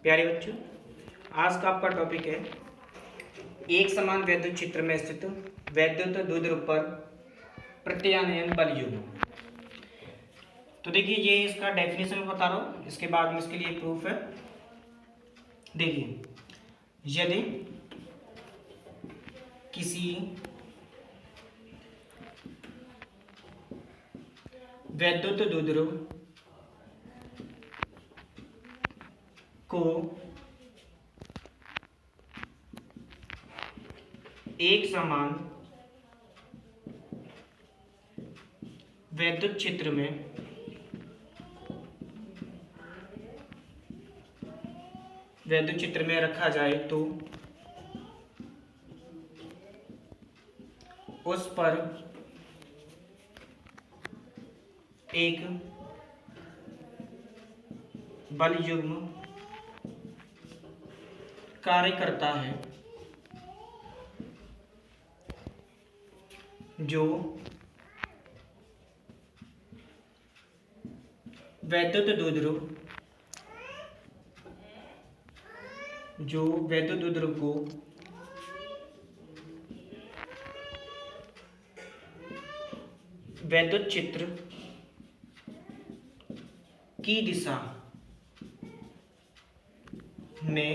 प्यारे बच्चों, आज का आपका टॉपिक है एक समान वैद्युत चित्र में स्थित वैद्युत द्विध्रुव पर प्रत्यानयन बल युग्म। तो देखिए, ये इसका डेफिनेशन में बता रहा हूँ, इसके बाद में इसके लिए प्रूफ है। देखिए, यदि किसी वैद्युत द्विध्रुव को एक समान वैद्युत चित्र में रखा जाए तो उस पर एक बल युग्म कार्य करता है जो वैद्युत द्विध्रुव को वैद्युत चित्र की दिशा में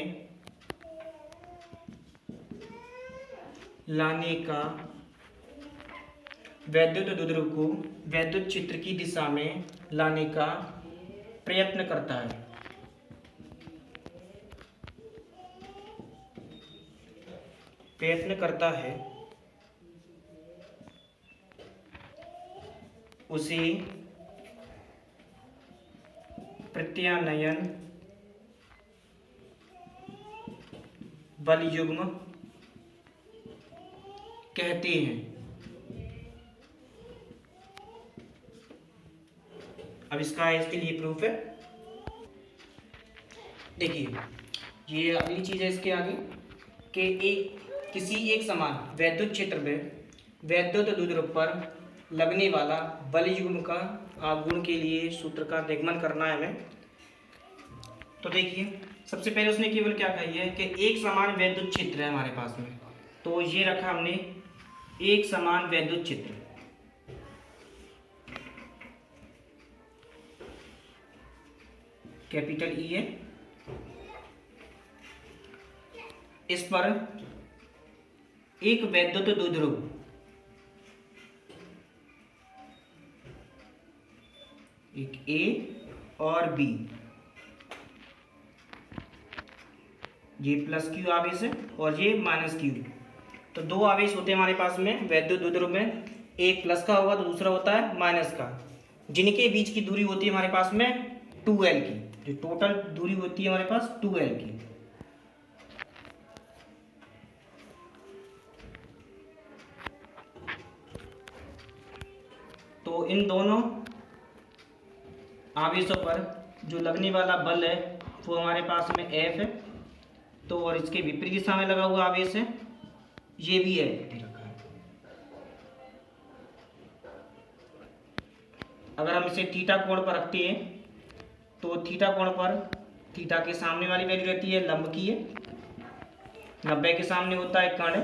लाने का वैद्युत द्विध्रुव को वैद्युत चित्र की दिशा में लाने का प्रयत्न करता है। उसे प्रत्यानयन बल युग्म कहते हैं। अब इसके लिए प्रूफ है। देखिए, ये अगली चीज है इसके आगे कि किसी एक समान वैद्युत क्षेत्र में वैद्युत द्विध्रुव पर लगने वाला बल युग्म का गुण के लिए सूत्र का निगमन करना है हमें। तो देखिए, सबसे पहले उसने केवल क्या कही है कि एक समान वैद्युत क्षेत्र है हमारे पास में, तो ये रखा हमने एक समान वैद्युत चित्र। कैपिटल ई है, इस पर एक वैद्युत द्विध्रुव एक ए और बी, ये प्लस क्यू आवेश है और ये माइनस क्यू। तो दो आवेश होते हैं हमारे पास में वैद्युत द्विध्रुव में, एक प्लस का होगा तो दूसरा होता है माइनस का, जिनके बीच की दूरी होती है हमारे पास में 2l की। जो टोटल दूरी होती है हमारे पास 2l की। तो इन दोनों आवेशों पर जो लगने वाला बल है वो हमारे पास में F है। तो और इसके विपरीत दिशा में लगा हुआ आवेश है, ये भी है। अगर हम इसे थीटा कोण पर रखते हैं तो थीटा कोण पर थीटा के सामने वाली वैल्यू रहती है लंब की है, 90 के सामने होता है कर्ण,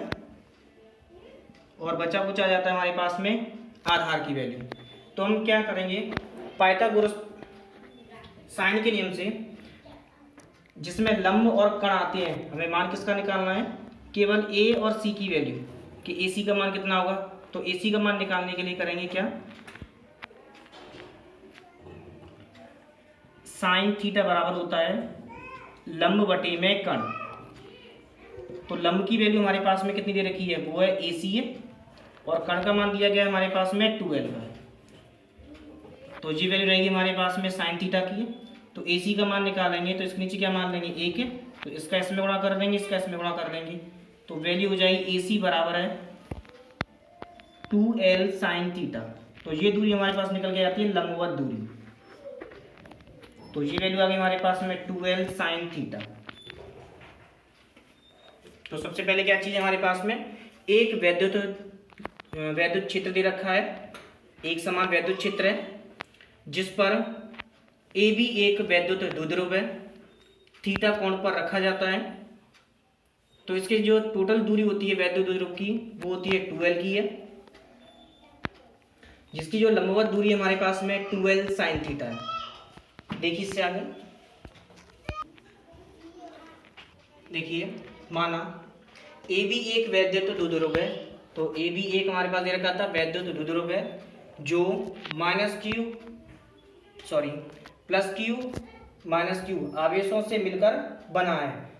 और बचा कुचा जाता है हमारे पास में आधार की वैल्यू। तो हम क्या करेंगे, पाइथागोरस साइन के नियम से जिसमें लंब और कर्ण आते हैं, हमें मान किसका निकालना है, केवल ए और सी की वैल्यू, कि ए सी का मान कितना होगा। तो ए सी का मान निकालने के लिए करेंगे क्या, साइन थीटा बराबर होता है लंब बटे में कर्ण। तो लंब की वैल्यू हमारे पास में कितनी दे रखी है, वो है ए सी है, और कर्ण का मान दिया गया है हमारे पास में 2l का है। तो ये वैल्यू रहेगी हमारे पास में साइन थीटा की है। तो ए सी का मान निकालेंगे तो इसके नीचे क्या मान लेंगे, 1 है, तो इसका इसमें गुणा कर देंगे, इसका इसमें गुणा कर देंगे, तो वैल्यू हो जाएगी ए सी बराबर है 2l साइन थीटा। तो ये दूरी हमारे पास निकल के आती है लंबवत दूरी। तो ये वैल्यू आ गई हमारे पास में 2l साइन थीटा। तो सबसे पहले क्या चीज है हमारे पास में, एक वैद्युत क्षेत्र दे रखा है, एक समान वैद्युत क्षेत्र है जिस पर ए भी एक वैद्युत द्विध्रुव है थीटा कोण पर रखा जाता है। तो इसकी जो टोटल दूरी होती है वैद्युत द्विध्रुव की वो होती है 2l की है, जिसकी जो लंबवत दूरी है हमारे पास में 2l sin थीटा है। देखिए इससे आगे देखिए, माना ए बी एक वैद्युत द्विध्रुव है, तो ए बी एक हमारे पास दे रखा था वैद्युत द्विध्रुव है जो प्लस क्यू माइनस क्यू आवेशों से मिलकर बना है।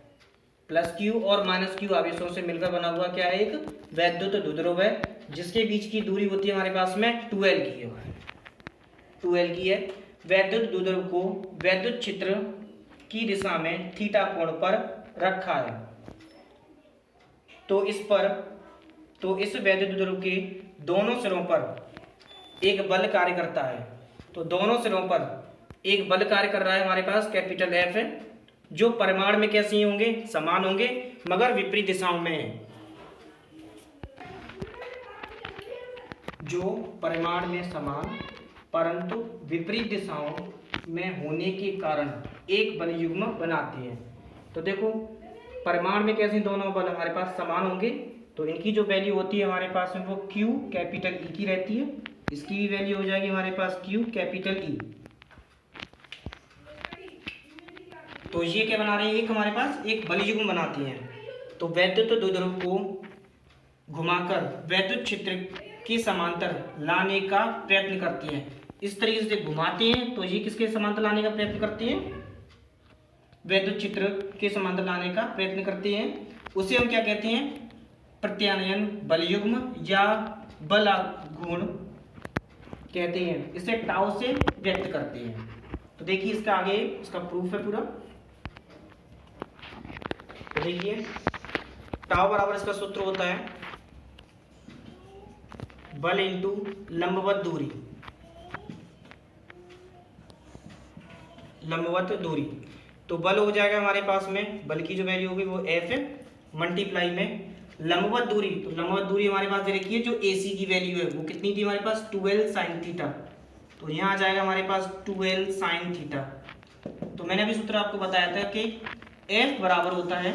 प्लस क्यू और माइनस क्यू आवेशों से मिलकर बना हुआ क्या है, एक वैद्युत द्विध्रुव है, जिसके बीच की दूरी होती है हमारे पास में 2l की है, 2l की है। वैद्युत द्विध्रुव को वैद्युत क्षेत्र की दिशा में थीटा कोण पर रखा है। तो इस वैद्युत द्विध्रुव के दोनों सिरों पर एक बल कार्य करता है। तो दोनों सिरों पर एक बल कार्य कर रहा है हमारे पास कैपिटल F है, जो परिमाण में कैसे होंगे, समान होंगे मगर विपरीत दिशाओं में। जो परिमाण में समान परंतु विपरीत दिशाओं में होने के कारण एक बल युग्म बनाते हैं। तो देखो परिमाण में कैसे दोनों बल हमारे पास समान होंगे, तो इनकी जो वैल्यू होती है हमारे पास में वो Q कैपिटल E की रहती है। इसकी भी वैल्यू हो जाएगी हमारे पास Q कैपिटल E। तो ये क्या बना रहे हैं, एक हमारे पास एक बल युग्म बनाती हैं। तो वैद्युत द्विध्रुव को घुमाकर वैद्युत क्षेत्र के समांतर लाने का प्रयत्न करती हैं। इस तरीके से घुमाते हैं तो ये किसके समांतर लाने का प्रयत्न करती हैं, वैद्युत क्षेत्र के समांतर लाने का प्रयत्न करते हैं। उसे हम क्या कहते हैं, प्रत्यानयन बल युग्म या बल गुण कहते हैं। इसे टाउ से व्यक्त करते हैं। तो देखिए इसका आगे इसका प्रूफ है पूरा। तो देखिए टाउ बराबर इसका सूत्र होता है बल इंटू लंबवत दूरी, लंबवत दूरी। तो बल हो जाएगा हमारे पास में, बल की जो वैल्यू होगी वो F है, मल्टीप्लाई में लंबवत दूरी। तो लंबवत दूरी हमारे पास दे रखी है, जो AC की वैल्यू है वो कितनी थी हमारे पास 2l sin थीटा। तो यहाँ आ जाएगा हमारे पास 2l sin थीटा। तो मैंने अभी सूत्र आपको बताया था कि F बराबर होता है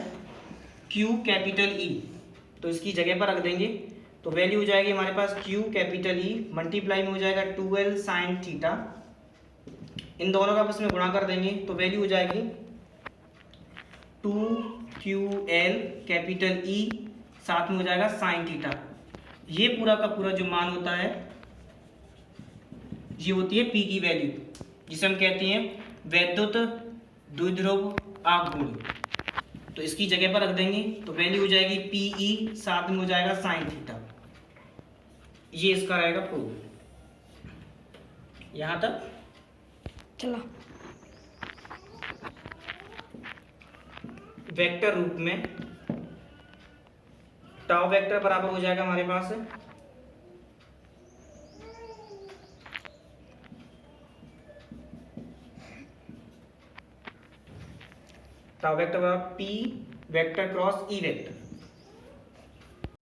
Q कैपिटल E। तो इसकी जगह पर रख देंगे तो वैल्यू हो जाएगी हमारे पास Q कैपिटल E मल्टीप्लाई में हो जाएगा 2l sin थीटा। इन दोनों का आपस में गुणा कर देंगे तो वैल्यू हो जाएगी 2QL कैपिटल E, साथ में हो जाएगा sin थीटा। ये पूरा का पूरा जो मान होता है ये होती है P की वैल्यू, जिसे हम कहते हैं वैद्युत द्विध्रुव आघूर्ण। तो इसकी जगह पर रख देंगे तो वैल्यू हो जाएगी PE, साथ में हो जाएगा sin थीटा। ये इसका रहेगा प्रूफ। यहां तक चला। वेक्टर रूप में टाउ वेक्टर बराबर हो जाएगा हमारे पास टाउ वेक्टर बराबर P vector cross E vector.